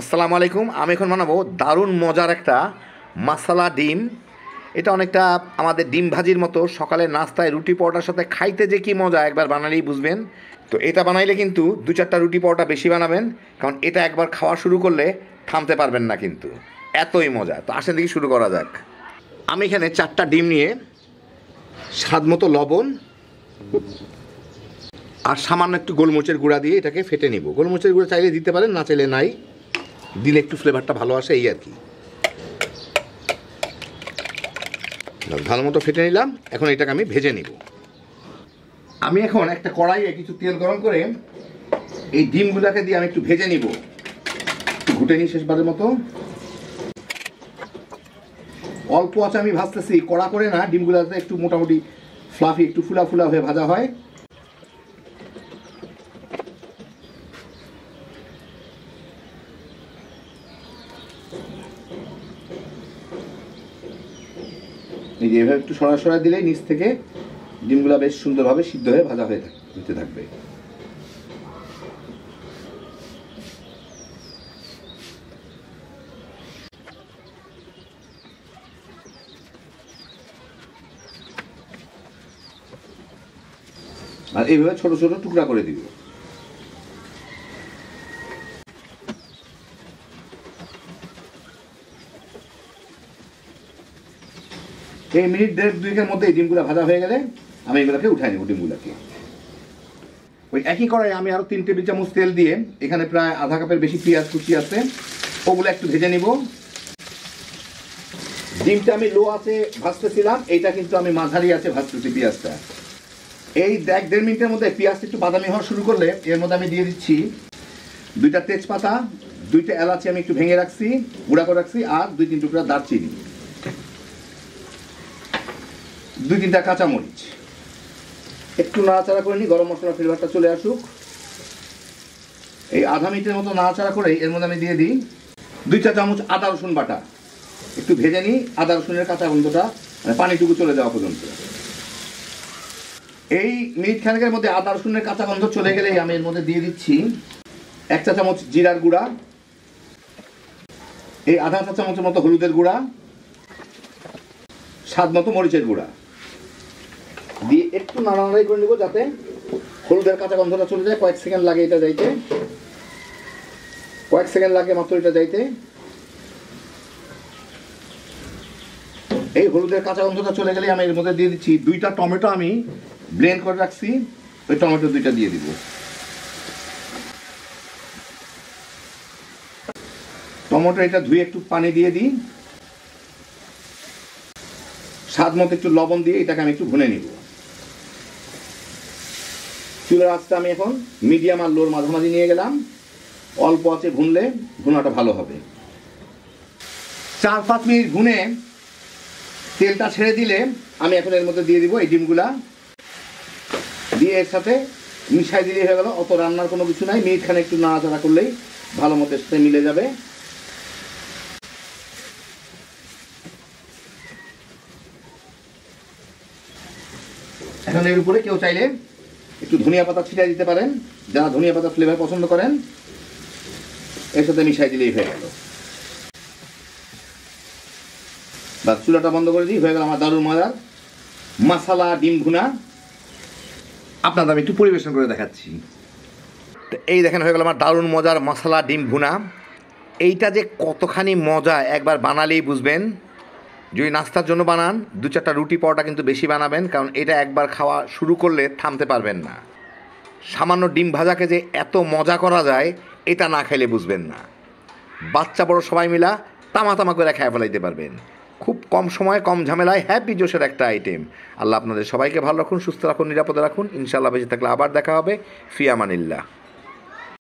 আসসালামু আলাইকুম। আমি এখন বানাবো দারুণ মজার একটা মাসালা ডিম। এটা অনেকটা আমাদের ডিম ভাজির মতো, সকালে নাস্তায় রুটি পরোটার সাথে খাইতে যে কি মজা একবার বানালেই বুঝবেন। তো এটা বানাইলে কিন্তু 2-4টা রুটি পরোটা বেশি বানাবেন, কারণ এটা একবার খাওয়া শুরু করলে থামতে পারবেন না, কিন্তু এতই মজা। তো আসেন দেখি শুরু করা যাক। আমি এখানে 4টা ডিম নিয়ে স্বাদ মতো লবণ আর সামান্য একটু গোলমরিচের গুঁড়া দিয়ে এটাকে ফেটে নিব। গোলমরিচের গুঁড়া চাইলে দিতে পারেন, না চাইলে নাই, দিলে একটু ফ্লেভারটা ভালো আসে, এই আর কি। ভালো মতো ফেটে নিলাম। এখন এটাকে আমি ভেজে নিব। আমি এখন একটা কড়াইয়ে কিছু তেল গরম করে এই ডিমগুলোকে দিয়ে আমি একটু ভেজে নিব। একটু ঘুটে নিই শেষবারের মতো। অল্প আছে আমি ভাজতেছি, কড়া করে না, ডিমগুলোতে একটু মোটামুটি ফ্লাফি, একটু ফুলা ফুলা হয়ে ভাজা হয়। এই যে এভাবে একটু সরাসরি দিলেই নিচ থেকে ডিমগুলো বেশ সুন্দরভাবে সিদ্ধ হয়ে ভাজা হয়ে হতে থাকবে। আর এইভাবে ছোট ছোট টুকরা করে দিব। এই মিনিট 1.5-2-এর মধ্যে এই ডিমগুলো ভাজা হয়ে গেলে আমি এগুলোকে উঠাই নেব। ডিমগুলোকে ওই একই কড়াই আমি আরো 3 টেবিল চামচ তেল দিয়ে এখানে প্রায় আধা কাপের বেশি পেঁয়াজ কুচি আছে, ওগুলো একটু ভেজে নিব। ডিমটা আমি লো আছে ভাজতেছিলাম, এইটা কিন্তু আমি মাঝারি আছে ভাজতেছি পেঁয়াজটা। এই 1-1.5 মিনিটের মধ্যে পেঁয়াজটা একটু বাদামি হওয়া শুরু করলে এর মধ্যে আমি দিয়ে দিচ্ছি 2টা তেজপাতা, 2টা এলাচি আমি একটু ভেঙে রাখছি, গুঁড়া করে রাখছি, আর 2-3 টুকরা দারচিনি, 2-3টা কাঁচামরিচ। একটু নাড়াচাড়া করে নিই, গরম মশলার ফ্লেভারটা চলে আসুক। এই আধা মিনিটের মতো নাড়াচাড়া করে এর মধ্যে আমি দিয়ে দিই 2 চা চামচ আদা রসুন বাটা। একটু ভেজে নিই আদা রসুনের কাঁচা গন্ধটা, মানে পানিটুকু চলে যাওয়া পর্যন্ত। এই মিনিট খানেকের মধ্যে আদা রসুনের কাঁচা গন্ধ চলে গেলেই আমি এর মধ্যে দিয়ে দিচ্ছি 1 চা চামচ জিরার গুঁড়া, এই আধা চা চামচের মতো হলুদের গুঁড়া, স্বাদ মতো মরিচের গুঁড়া দিয়ে একটু নাড়ানাড়ি করে নেব, যাতে হলুদের কাঁচা গন্ধটা চলে যায়। কয়েক সেকেন্ড লাগে এটা যাইতে, কয়েক সেকেন্ড লাগে মাত্র এটা যাইতে। এই হলুদের কাঁচা গন্ধটা চলে গেলে আমি এর মধ্যে দিয়ে দিচ্ছি 2টা টমেটো, আমি ব্লেন্ড করে রাখছি, ওই টমেটো 2টা দিয়ে দিব। টমেটো এটা ধুয়ে একটু পানি দিয়ে দিই, স্বাদ মতো একটু লবণ দিয়ে এটাকে আমি একটু ভুনে নিব। চুলার আঁচটা আমি এখন মিডিয়াম আর লোর মাঝামাঝি নিয়ে গেলাম। অল্প আছে ভুনলে ভুনাটা ভালো হবে। 4-5 মিনিট ভুনে তেলটা ছেড়ে দিলে আমি এখন এর মধ্যে দিয়ে দিব এই ডিমগুলা, দিয়ে এর সাথে মিশাই দিলেই হয়ে গেল। অত রান্নার কোনো কিছু নাই, মিনিট খানে একটু নাড়াচাড়া করলেই ভালো মতো সাথে মিলে যাবে। এখন এর উপরে কেউ চাইলে একটু ধনিয়া পাতা ছিটাই দিতে পারেন, যারা ধনিয়া পাতা ফ্লেভার পছন্দ করেন। এর সাথে মিশাই দিলেই হয়ে গেল। বা চুলাটা বন্ধ করে দিই, হয়ে গেল আমার দারুণ মজার মাসালা ডিম ভুনা। আপনাদের আমি একটু পরিবেশন করে দেখাচ্ছি। তো এই দেখেন, হয়ে গেল আমার দারুণ মজার মশলা ডিম ভুনা। এইটা যে কতখানি মজা একবার বানালেই বুঝবেন। যদি নাস্তার জন্য বানান, 2-4টা রুটি পরোটা কিন্তু বেশি বানাবেন, কারণ এটা একবার খাওয়া শুরু করলে থামতে পারবেন না। সামান্য ডিম ভাজাকে যে এত মজা করা যায়, এটা না খাইলে বুঝবেন না। বাচ্চা বড় সবাই মিলা তামা তামা করে খেয়ে ফেলাইতে পারবেন। খুব কম সময়ে কম ঝামেলায় হ্যাপি জোশের একটা আইটেম। আল্লাহ আপনাদের সবাইকে ভালো রাখুন, সুস্থ রাখুন, নিরাপদে রাখুন। ইনশাআল্লাহ বেঁচে থাকলে আবার দেখা হবে। ফি আমানিল্লাহ।